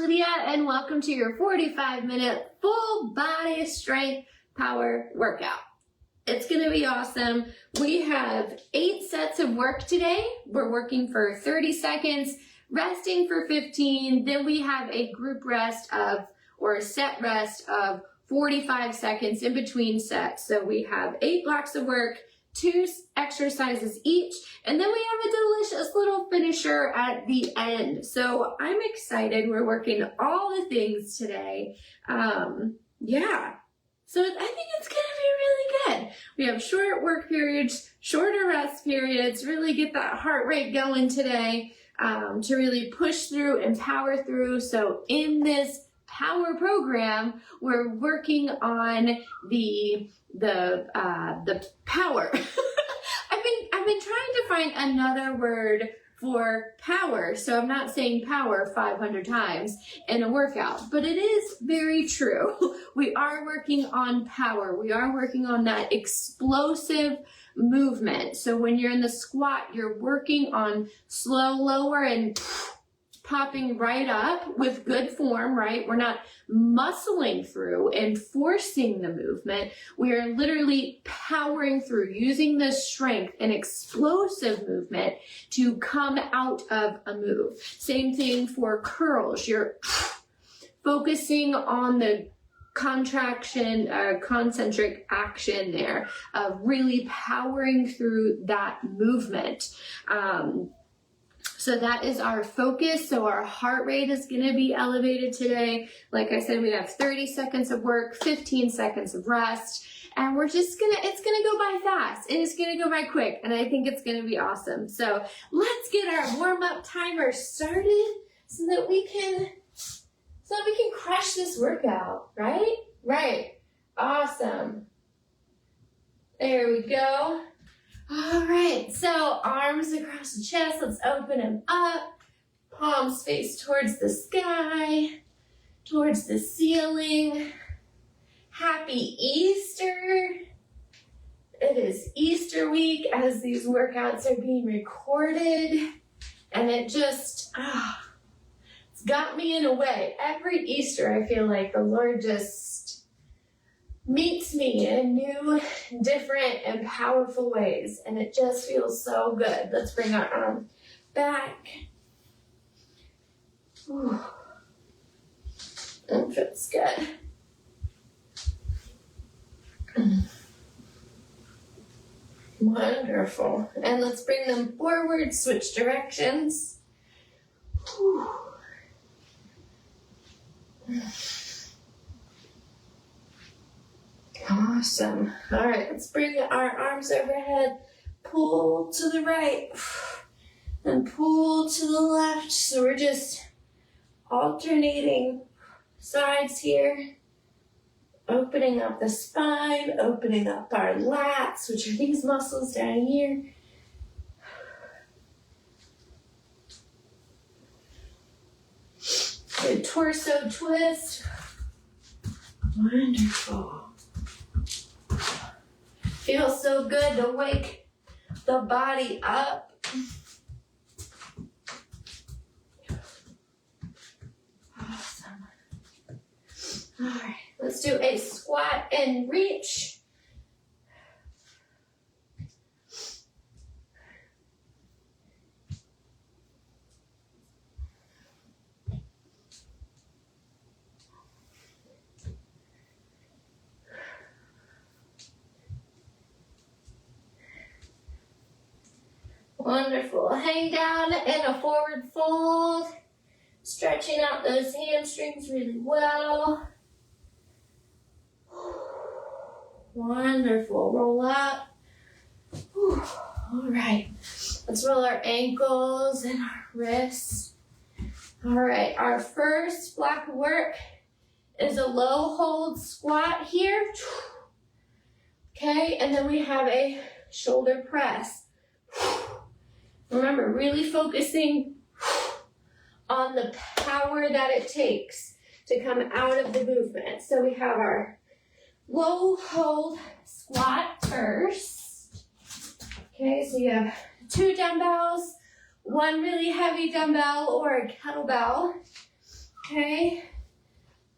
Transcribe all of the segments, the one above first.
Lydia, and welcome to your 45-minute full body strength power workout. It's going to be awesome. We have 8 sets of work today. We're working for 30 seconds, resting for 15. Then we have a group rest or a set rest of 45 seconds in between sets. So we have 8 blocks of work, 2 exercises each, and then we have a delicious little finisher at the end. So I'm excited. We're working all the things today. So I think it's going to be really good. We have short work periods, shorter rest periods, really get that heart rate going today, to really push through and power through. So in this power program, we're working on the power. I've been trying to find another word for power, so I'm not saying power 500 times in a workout, but it is very true. We are working on power. We are working on that explosive movement. So when you're in the squat, you're working on slow lower and popping right up with good form, right? We're not muscling through and forcing the movement. We are literally powering through, using the strength and explosive movement to come out of a move. Same thing for curls. You're focusing on the contraction, concentric action there of really powering through that movement. So that is our focus. So our heart rate is going to be elevated today. Like I said, we have 30 seconds of work, 15 seconds of rest, and it's going to go by fast and it's going to go by quick. And I think it's going to be awesome. So let's get our warm-up timer started so that we can crush this workout, right? Right. Awesome. There we go. All right, so arms across the chest, let's open them up. Palms face towards the sky, towards the ceiling. Happy Easter. It is Easter week as these workouts are being recorded. And it just, it's got me in a way. Every Easter, I feel like the Lord just meets me in new, different, and powerful ways, and it just feels so good. Let's bring our arm back. Whew. That feels good. Wonderful. And let's bring them forward, switch directions. Whew. Awesome. All right, let's bring our arms overhead, pull to the right, and pull to the left. So we're just alternating sides here, opening up the spine, opening up our lats, which are these muscles down here. Good torso twist. Wonderful. Feels so good to wake the body up. Awesome. All right, let's do a squat and reach. Wonderful. Hang down in a forward fold, stretching out those hamstrings really well. Wonderful. Roll up. All right. Let's roll our ankles and our wrists. All right. Our first block of work is a low hold squat here. Okay. And then we have a shoulder press. Remember, really focusing on the power that it takes to come out of the movement. So we have our low hold squat first. Okay, so you have 2 dumbbells, 1 really heavy dumbbell or a kettlebell. Okay.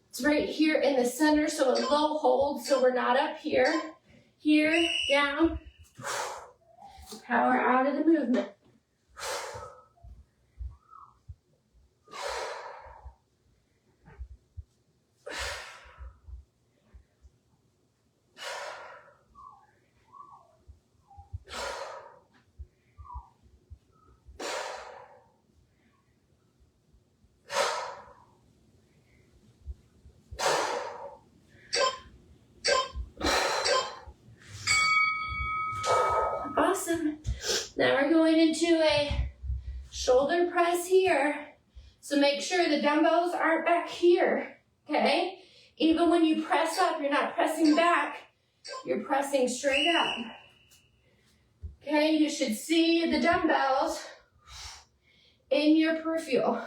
It's right here in the center, so a low hold, so we're not up here. Here, down. Power out of the movement. Awesome. Now we're going into a shoulder press here. So make sure the dumbbells aren't back here, okay? Even when you press up, you're not pressing back, you're pressing straight up. Okay, you should see the dumbbells in your peripheral.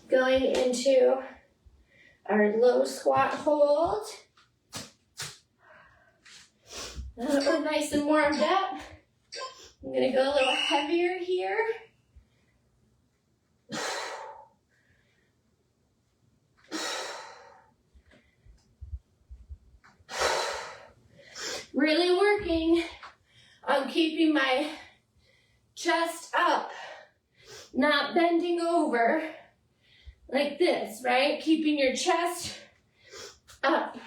Going into our low squat hold. Now that we're nice and warmed up, I'm gonna go a little heavier here. Really working on keeping my chest up, not bending over. Like this, right? Keeping your chest up.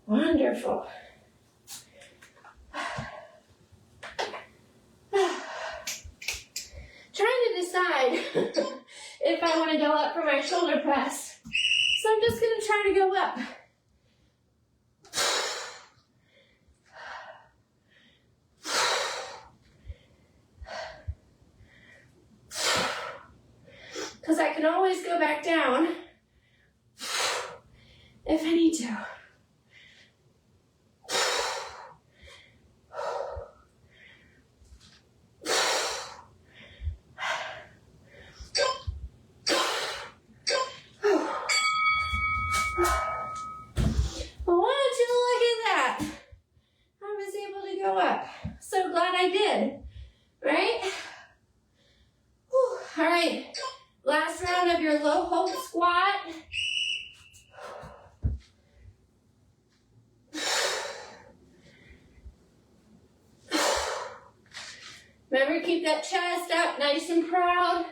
Wonderful. Trying to decide if I want to go up for my shoulder press. So I'm just going to try to go up. Because I can always go back down if I need to. So glad I did, right? Whew. All right, last round of your low hold squat. Remember, keep that chest up nice and proud.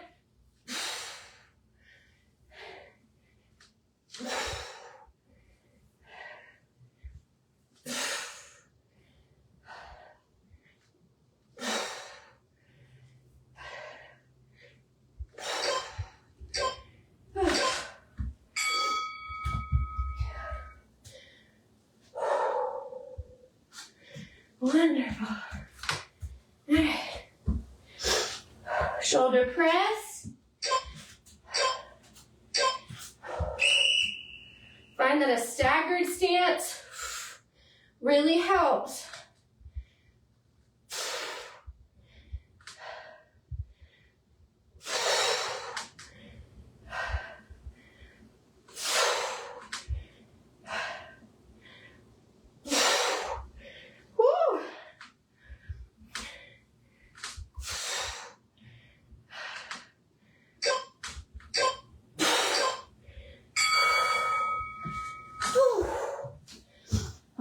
Wonderful. All right. Shoulder press. Find that a staggered stance really helps.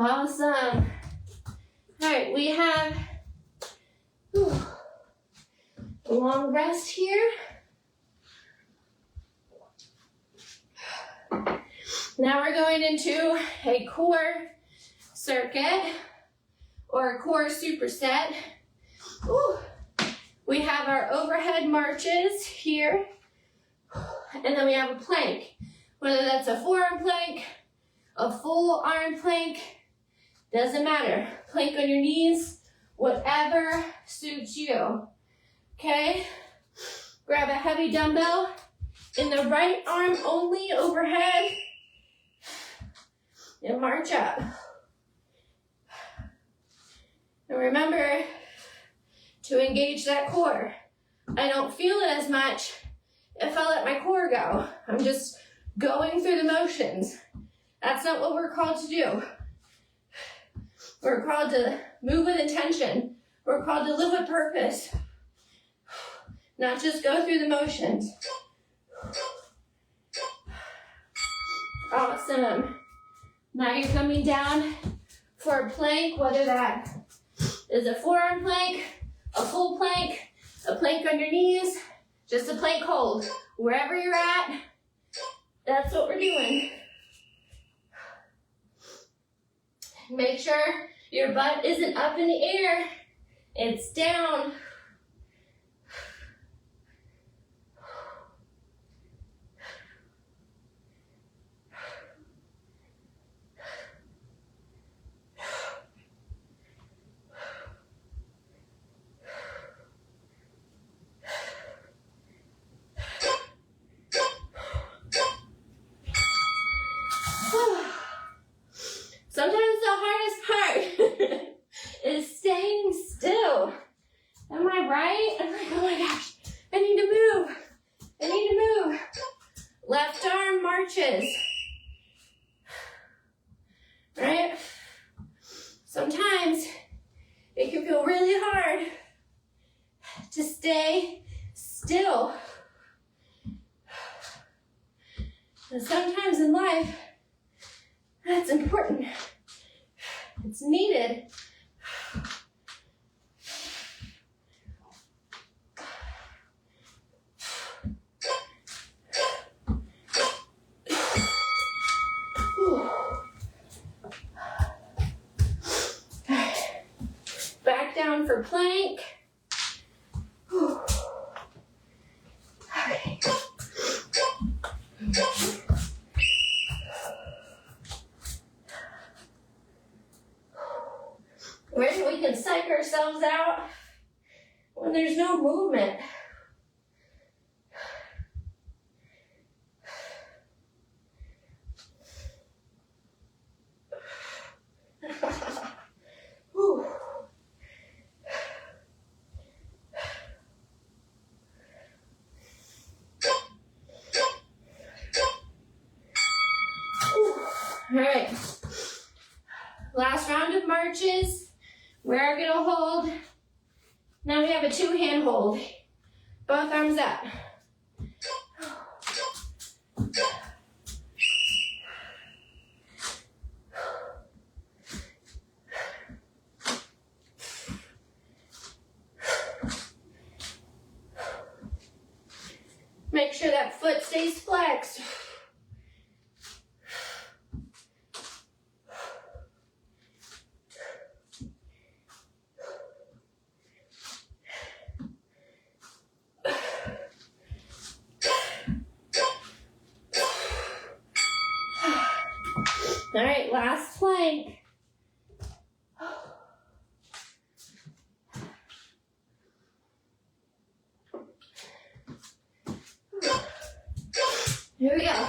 Awesome. All right, we have a long rest here. Now we're going into a core circuit or a core superset. We have our overhead marches here, and then we have a plank. Whether that's a forearm plank, a full arm plank, doesn't matter. Plank on your knees Whatever suits you, okay? Grab a heavy dumbbell in the right arm only overhead and march up. And remember to engage that core. I don't feel it as much if I let my core go. I'm just going through the motions. That's not what we're called to do. We're called to move with intention. We're called to live with purpose. Not just go through the motions. Awesome. Now you're coming down for a plank, whether that is a forearm plank, a full plank, a plank on your knees, just a plank hold. Wherever you're at, that's what we're doing. Make sure your butt isn't up in the air. It's down. Sometimes the hardest part is staying still. Am I right? I'm like, oh my gosh, I need to move. I need to move. Left arm marches. Right? Sometimes it can feel really hard to stay still. And sometimes in life, that's important. It's needed. Back down for plank. Okay. When we can psych ourselves out when there's no movement. All right, last round of marches. We're gonna hold. Now we have a two-hand hold. Both arms up. Make sure that foot stays flexed. All right, last plank. Here we go.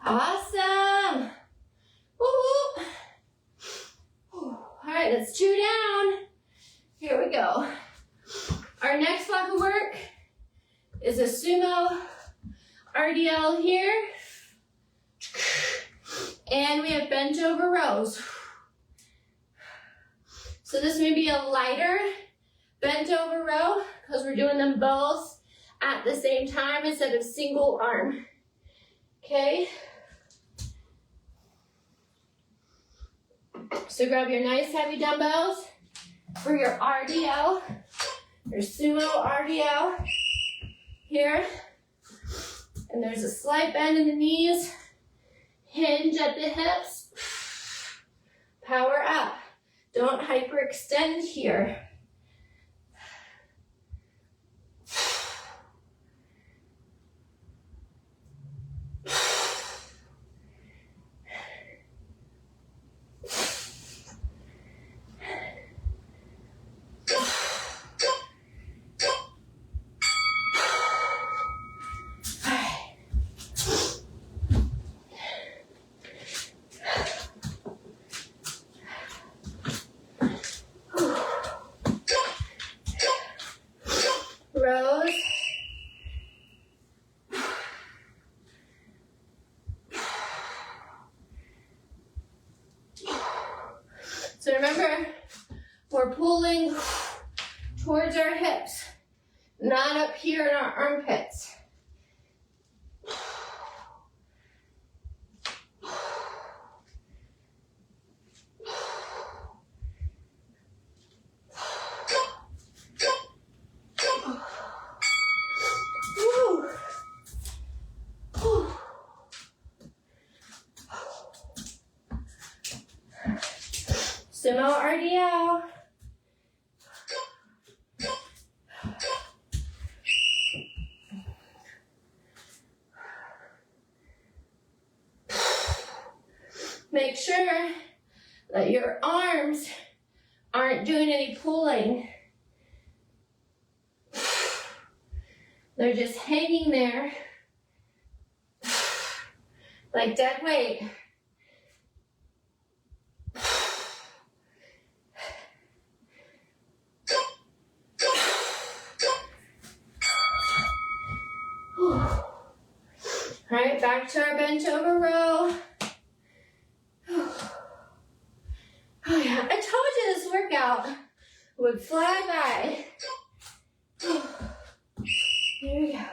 Awesome. Woo-hoo. All right, let's chew down. Here we go. Our next block of work is a sumo RDL here. And we have bent over rows. So this may be a lighter bent over row because we're doing them both at the same time instead of single arm. Okay. So grab your nice heavy dumbbells for your RDL, your sumo RDL here. And there's a slight bend in the knees, hinge at the hips, power up. Don't hyperextend here. Rows. So remember, we're pulling towards our hips, not up here in our armpits. Sumo RDL. Make sure that your arms aren't doing any pulling. They're just hanging there like dead weight. All right, back to our bench over row. Oh yeah, I told you this workout would fly by. Here we go.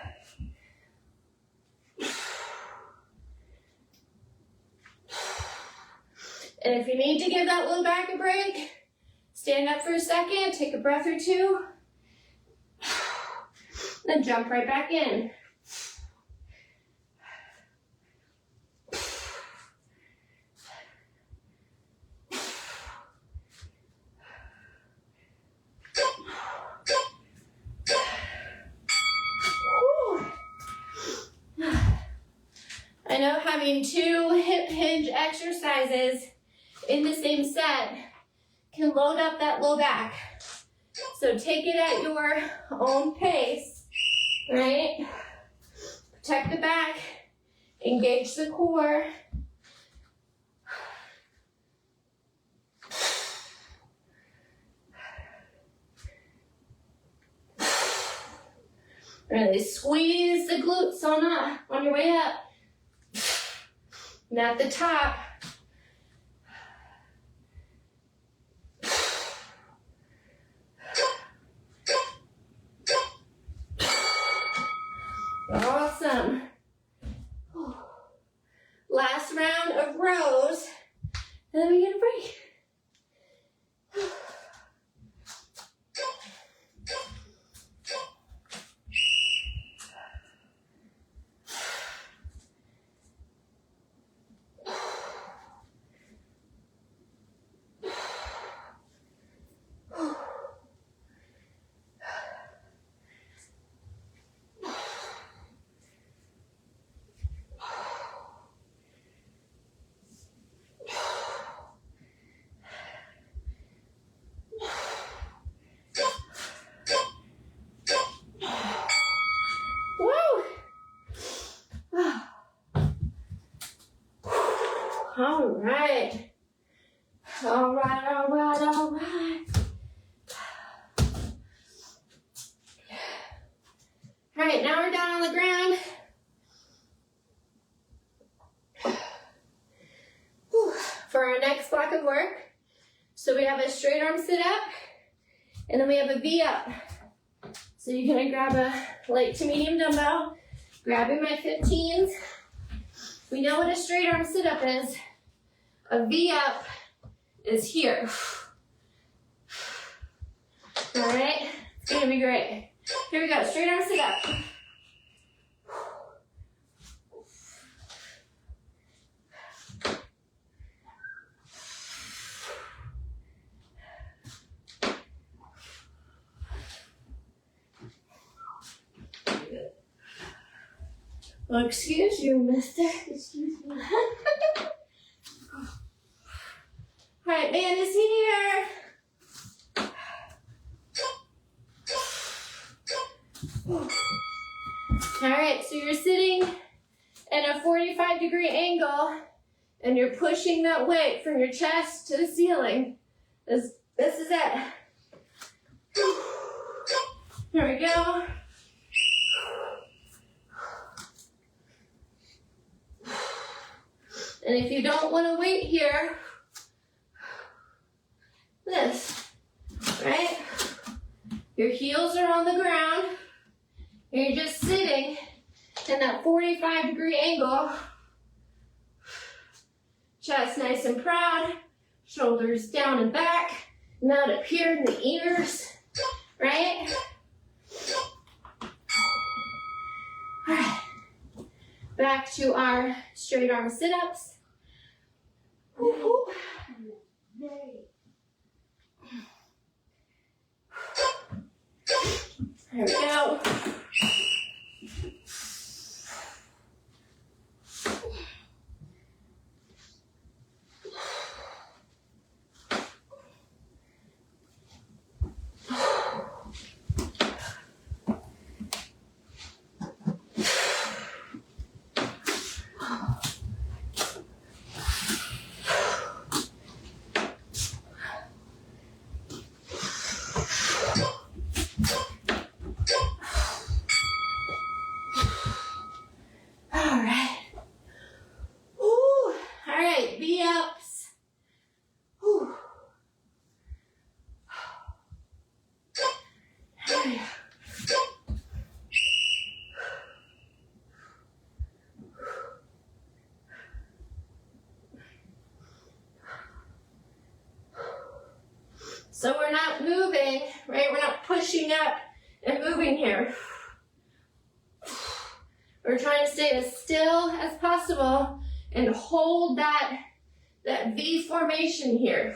And if you need to give that low back a break, stand up for a second, take a breath or two, then jump right back in. I know having two hip hinge exercises in the same set can load up that low back. So take it at your own pace, right? Protect the back, engage the core. Really squeeze the glutes on your way up. And at the top, awesome. Last round of rows, and then we get a break. All right. All right, all right, all right. All right, now we're down on the ground. For our next block of work, so we have a straight arm sit up, and then we have a V up. So you're gonna grab a light to medium dumbbell, grabbing my 15s. We know what a straight arm sit up is. A V up is here. All right, it's gonna be great. Here we go, straight arm sit up. Well, excuse you, mister. Excuse me. All right, man is here. All right, so you're sitting in a 45-degree angle and you're pushing that weight from your chest to the ceiling. This is it. Here we go. And if you don't want to wait here, this, right? Your heels are on the ground, and you're just sitting in that 45-degree angle. Chest nice and proud, shoulders down and back, not up here in the ears, right? All right. Back to our straight arm sit-ups. Woo-hoo. There we go. So we're not moving, right? We're not pushing up and moving here. We're trying to stay as still as possible and hold that V formation here.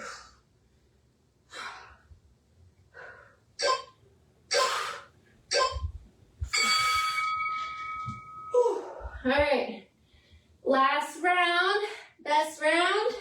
All right, last round, best round.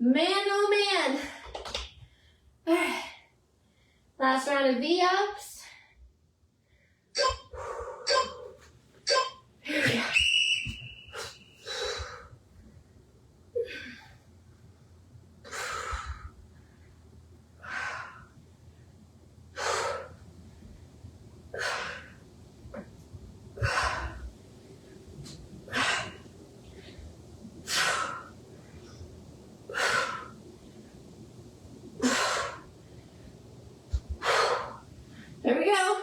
Man, oh man. All right. Last round of V-ups. Here we go. There we go.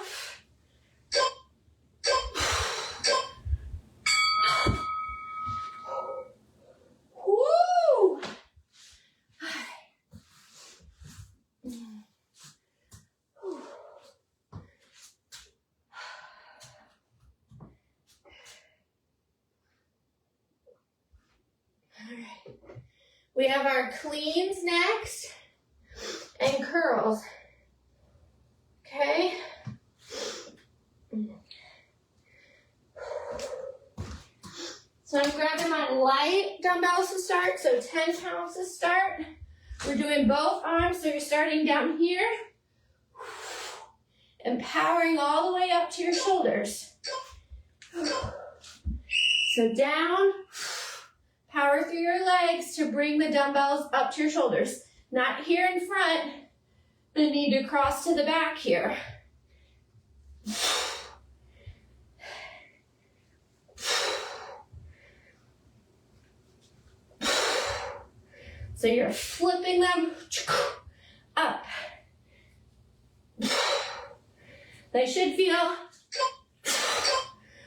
Woo! All right. We have our cleans next and curls. Okay. So I'm grabbing my light dumbbells to start, so 10 pounds to start. We're doing both arms, so you're starting down here and powering all the way up to your shoulders. So down, power through your legs to bring the dumbbells up to your shoulders. Not here in front, but you need to cross to the back here. So you're flipping them up. They should feel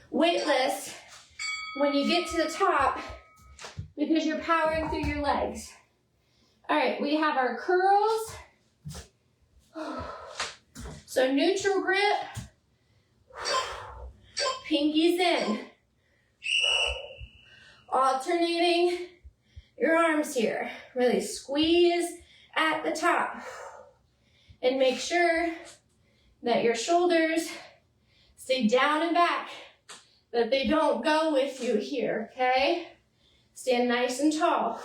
weightless when you get to the top because you're powering through your legs. All right, we have our curls. So neutral grip, pinkies in. Alternating your arms here. Really squeeze at the top. And make sure that your shoulders stay down and back, that they don't go with you here, okay? Stand nice and tall.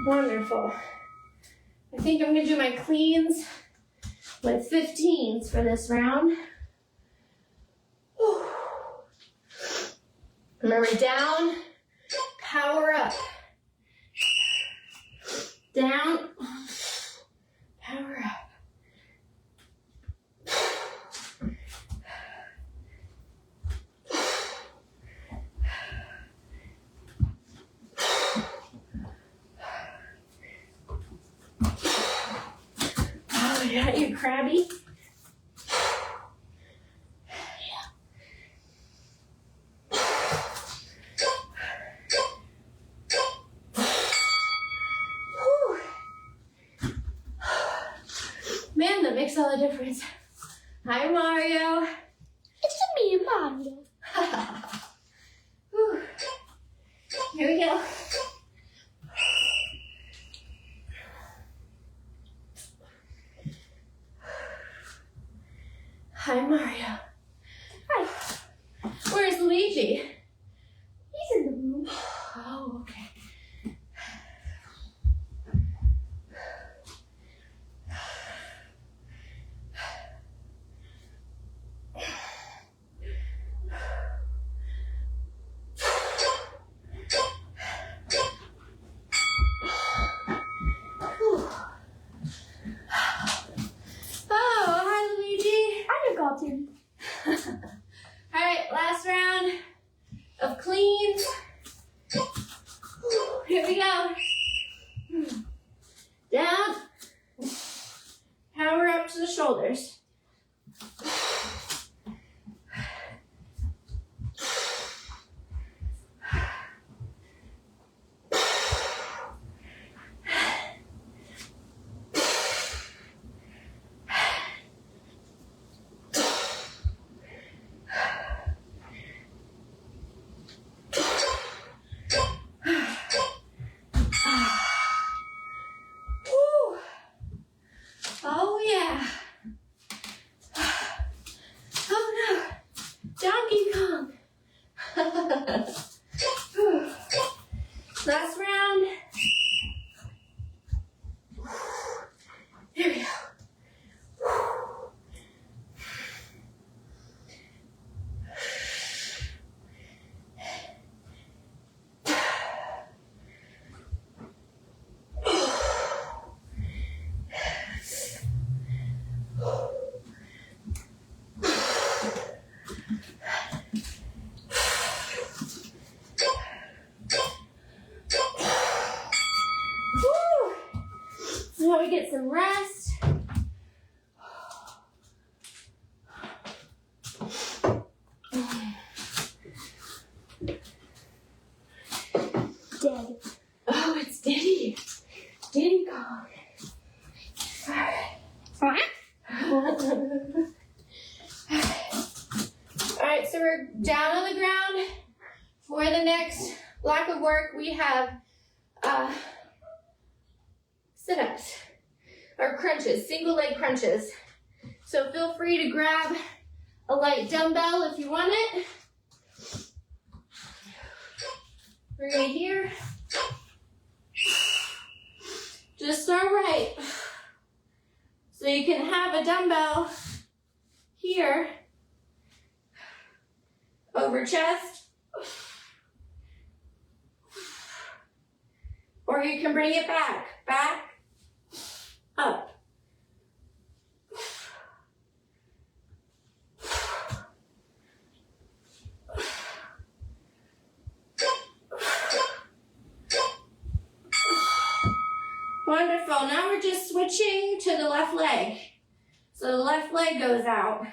Wonderful. I think I'm gonna do my cleans with 15s for this round. Remember, down, power up. Down, power up. Oh, yeah, you crabby? Man, that makes all the difference. Hi, Mario. It's me, Mario. Here we go. Hi, Mario. Hi. Where's Luigi? He's in the room. Oh, okay. All right, last round of cleans. Here we go. Down. Power up to the shoulders. Oh yeah. Oh no. Donkey Kong. Last round. Here we go. Now we get some rest. Dead. Oh, it's Diddy. Diddy Kong. Alright, so we're down on the ground. For the next block of work, we have sit-ups or crunches, single leg crunches. So feel free to grab a light dumbbell if you want it. Bring it here. Just start right. So you can have a dumbbell here over chest, or you can bring it back, up. Wonderful. Now we're just switching to the left leg. So the left leg goes out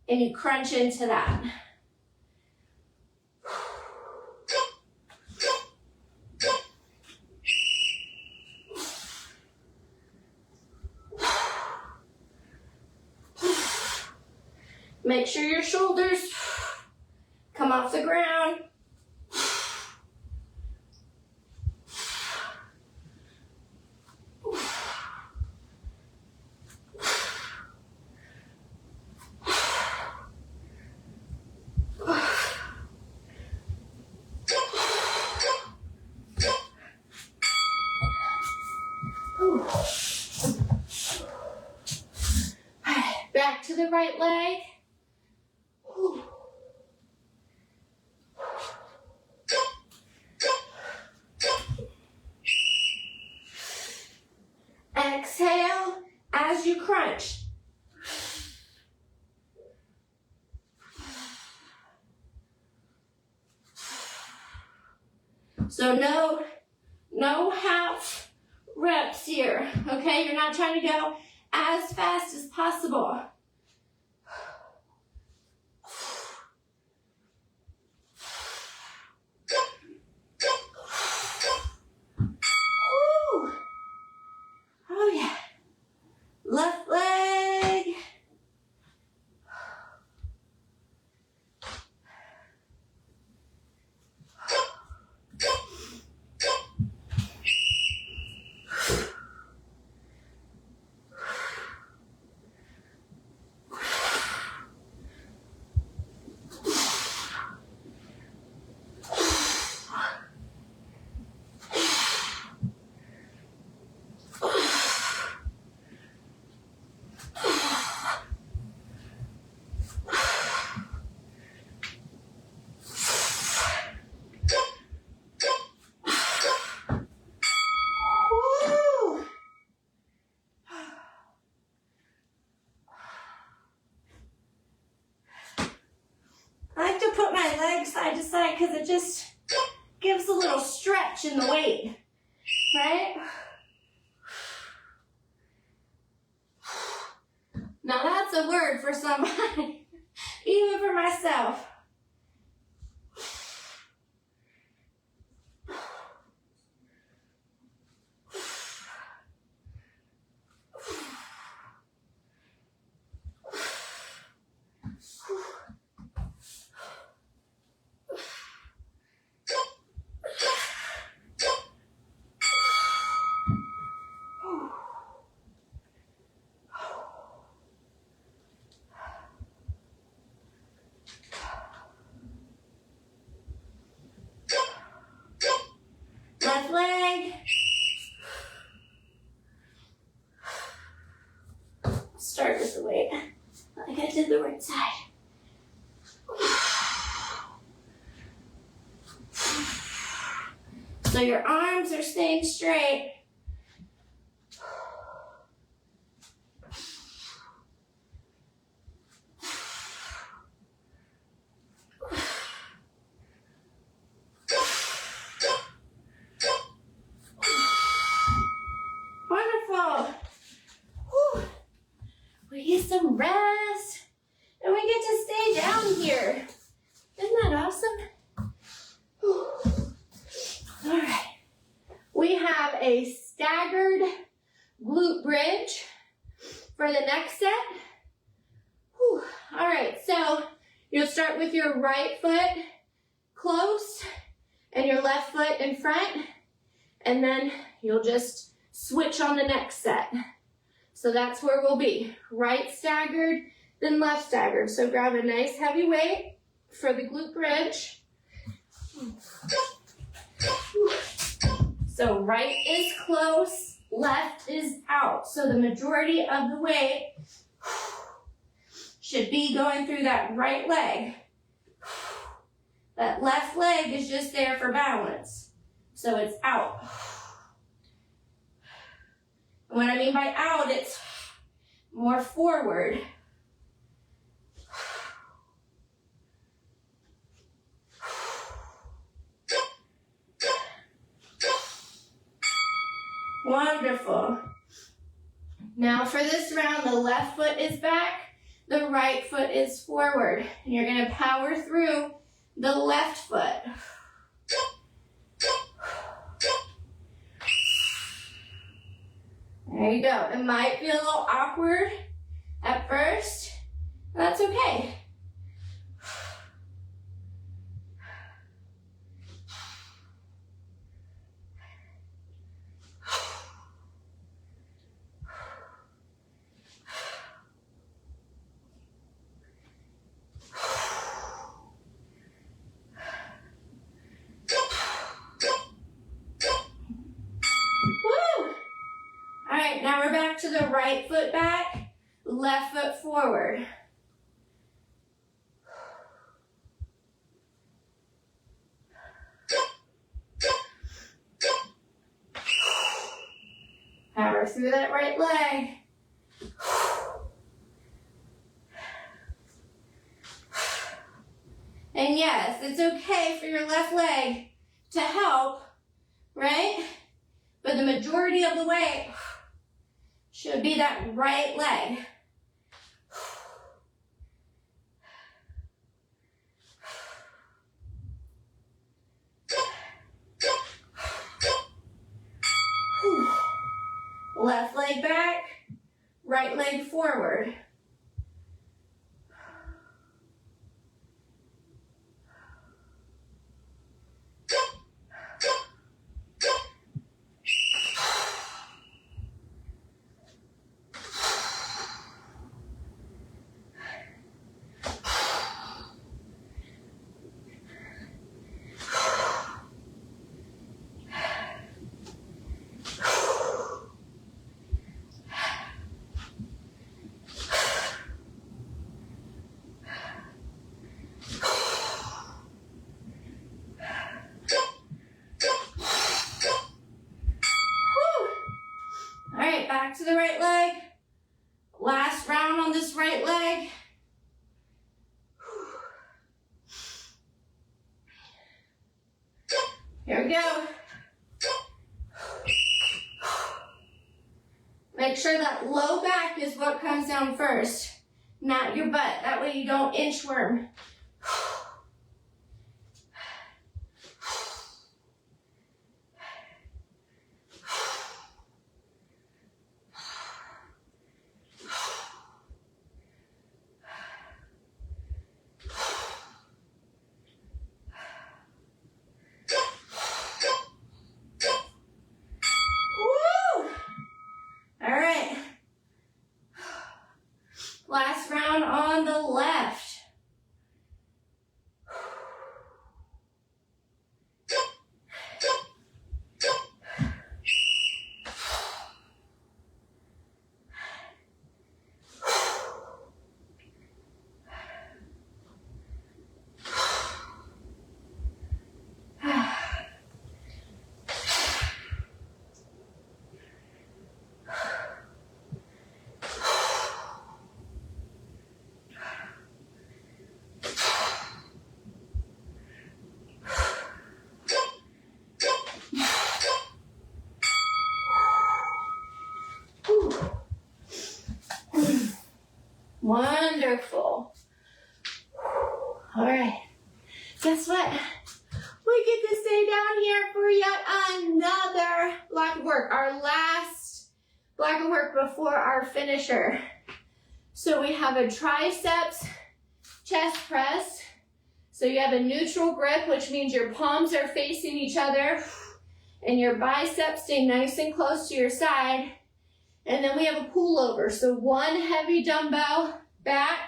and you crunch into that. Make sure your shoulders come off the ground. Back to the right leg. Exhale as you crunch. So no half reps here, okay? You're not trying to go as fast as possible. Woo. Oh yeah. Left leg. Side to side because it just gives a little stretch in the weight, right? Now that's a word for somebody, even for myself. Left leg. Start with the weight, like I did the right side. So your arms are staying straight. We get some rest, and we get to stay down here. Isn't that awesome? All right. We have a staggered glute bridge for the next set. All right, so you'll start with your right foot close and your left foot in front, and then you'll just switch on the next set. So that's where we'll be. Right staggered, then left staggered. So grab a nice heavy weight for the glute bridge. So right is close, left is out. So the majority of the weight should be going through that right leg. That left leg is just there for balance. So it's out. And what I mean by out, it's more forward. Wonderful. Now for this round, the left foot is back, the right foot is forward. And you're gonna power through the left foot. There you go. It might feel a little awkward at first. That's okay. Now we're back to the right foot back, left foot forward. Power through that right leg. And yes, it's okay for your left leg to help, right? But the majority of the weight should be that right leg. Left leg back, right leg forward. Back to the right leg. Last round on this right leg. Here we go. Make sure that low back is what comes down first, not your butt. That way you don't inchworm. Last round on the left. Wonderful. All right. Guess what? We get to stay down here for yet another block of work. Our last block of work before our finisher. So we have a triceps chest press. So you have a neutral grip, which means your palms are facing each other and your biceps stay nice and close to your side. And then we have a pullover. So one heavy dumbbell back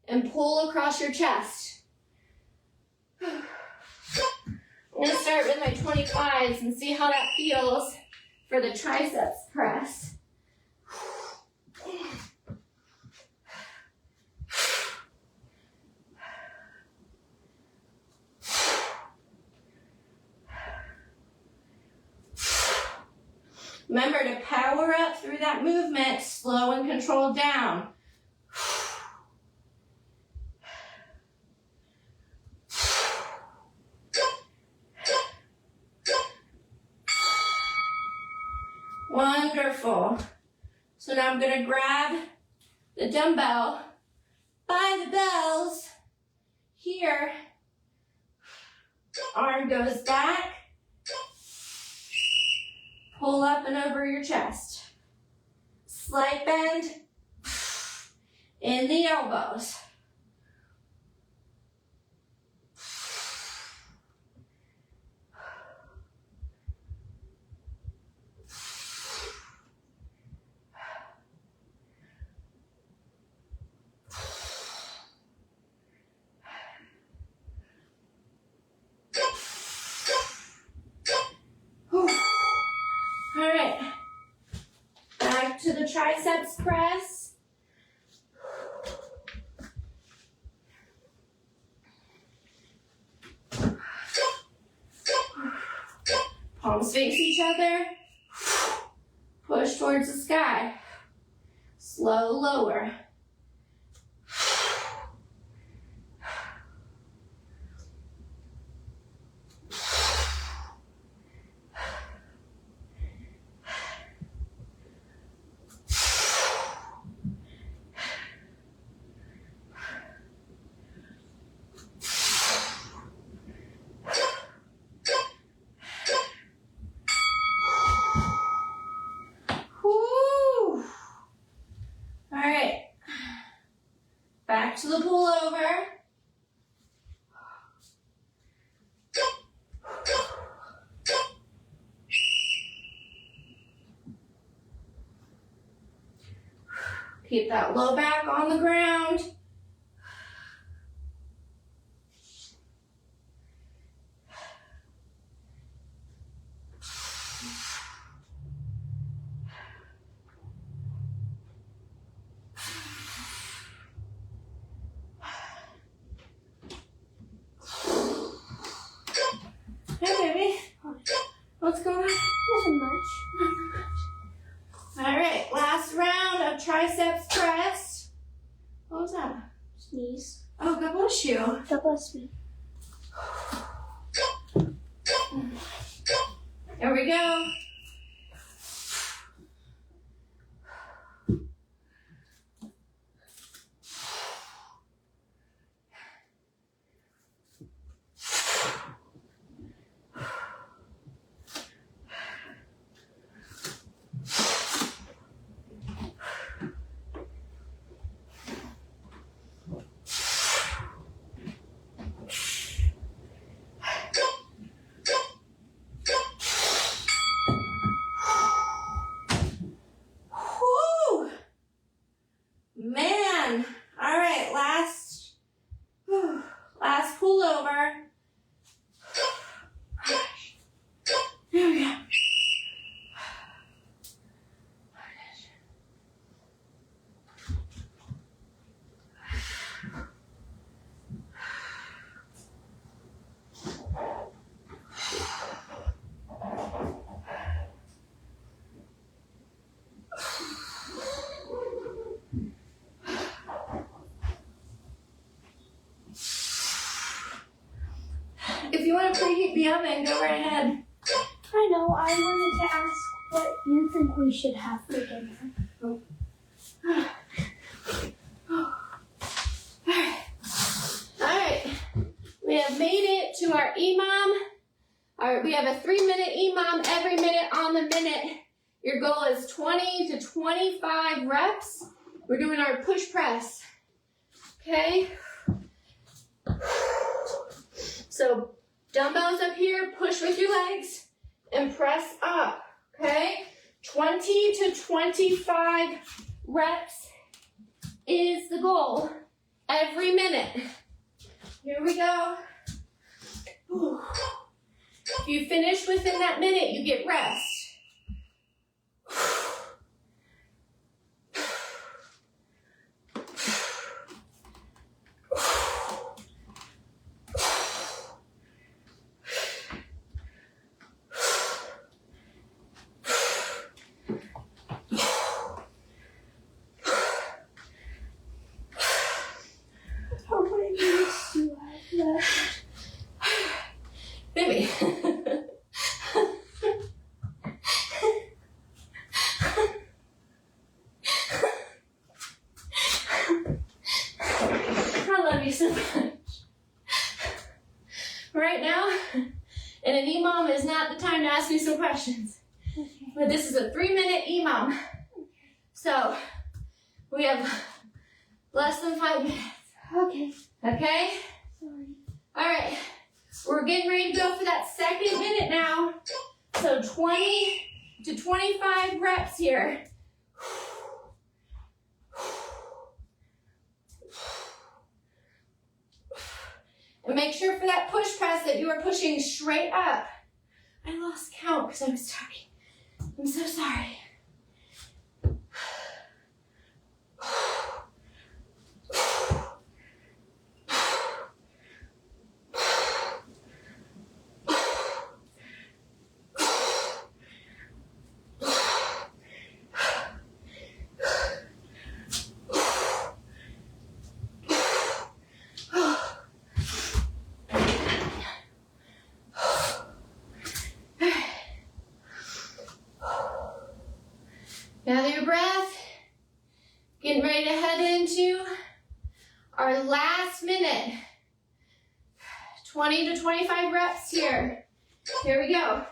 and pull across your chest. I'm gonna start with my 25s and see how that feels for the triceps press. Remember to power up through that movement, slow and controlled down. Wonderful. So now I'm going to grab the dumbbell by the bells here. Arm goes back. Pull up and over your chest. Slight bend in the elbows. All right, back to the triceps press. Palms face each other. Push towards the sky. Slow lower. Back to the pullover. Keep that low back on the ground. Hey, baby. What's going on? Nothing much. All right, last round of triceps press. What was that? Sneeze. Oh, God bless you. God bless me. There we go. Man, all right, last pullover. There we go. If you want to preheat the oven, go right ahead. I know. I wanted to ask what you think we should have for dinner. Alright, we have made it to our EMOM. We have a 3-minute EMOM every minute on the minute. Your goal is 20 to 25 reps. We're doing our push press. Okay? So dumbbells up here, push with your legs and press up. Okay? 20 to 25 reps is the goal every minute. Here we go. Ooh. If you finish within that minute, you get rest. How many minutes do I have left? Maybe. I love you so much. Right now, and an EMOM is not the time to ask me some questions. Okay. But this is a 3-minute EMOM. So, we have less than 5 minutes. Okay. Okay? Sorry. All right. We're getting ready to go for that second minute now. So 20 to 25 reps here. And make sure for that push press that you are pushing straight up. I lost count because I was talking. I'm so sorry. Gather your breath. Getting ready to head into our last minute. 20 to 25 reps here. Here we go.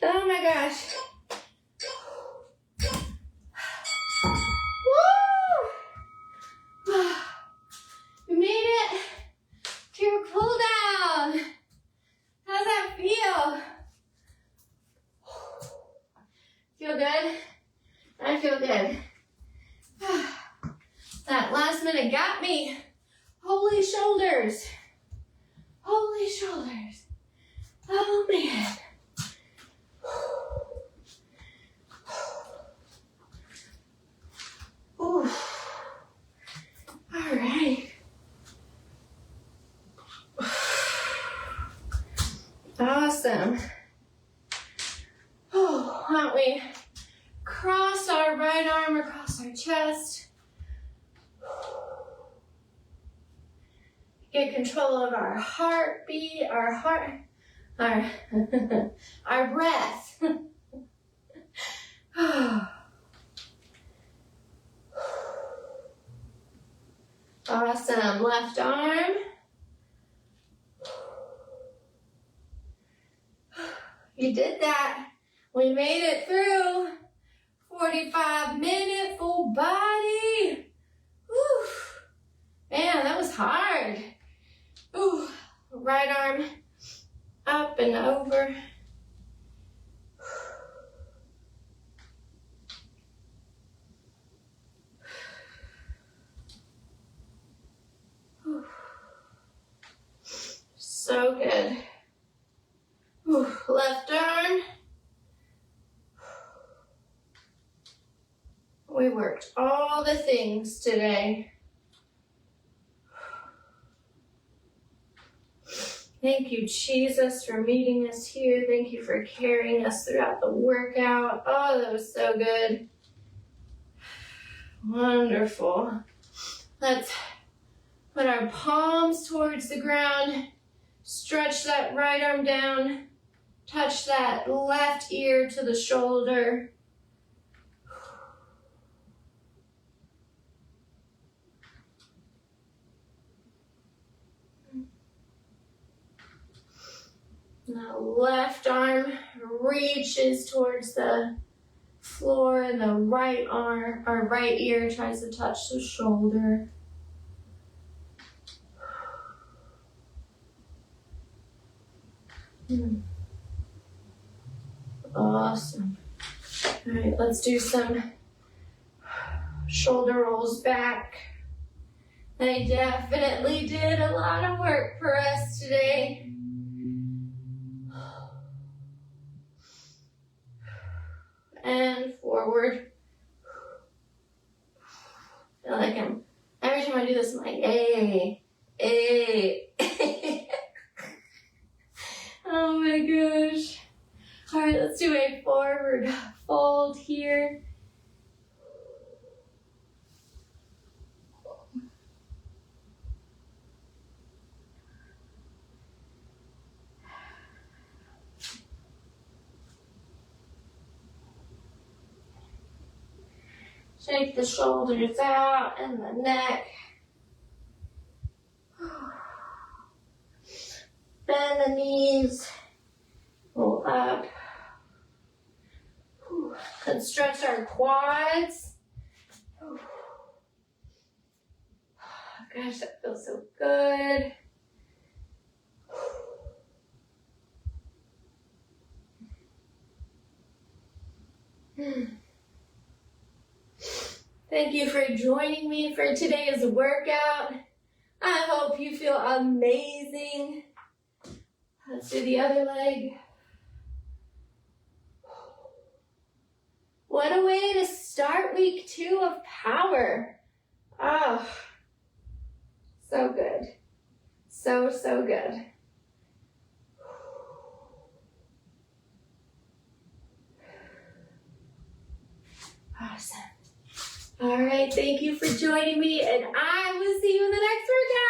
Oh my gosh. Woo! We made it to your cool down. How's that feel? Feel good? I feel good. That last minute got me. Holy shoulders. Holy shoulders. Oh man. Ooh. All right. Awesome. Oh, why don't we cross our right arm across our chest. Get control of our heartbeat, our breath. Awesome. Left arm. You did that. We made it through. 45-minute full body. Whew. Man, that was hard. Ooh. Right arm up and over. So good. Whew. Left arm. We worked all all the things today. Thank you, Jesus, for meeting us here. Thank you for carrying us throughout the workout. Oh, that was so good. Wonderful. Let's put our palms towards the ground. Stretch that right arm down. Touch that left ear to the shoulder. The left arm reaches towards the floor and the right arm, or right ear, tries to touch the shoulder. Awesome. All right, let's do some shoulder rolls back. They definitely did a lot of work for us today. And forward. I feel like every time I do this, I'm like, hey. Oh my gosh. All right, let's do a forward fold here. Shake the shoulders out and the neck. Bend the knees. Roll up. Let's stretch our quads. Gosh, that feels so good. Thank you for joining me for today's workout. I hope you feel amazing. Let's do the other leg. What a way to start week 2 of power. Oh, so good. So good. Awesome. All right, thank you for joining me, and I will see you in the next workout.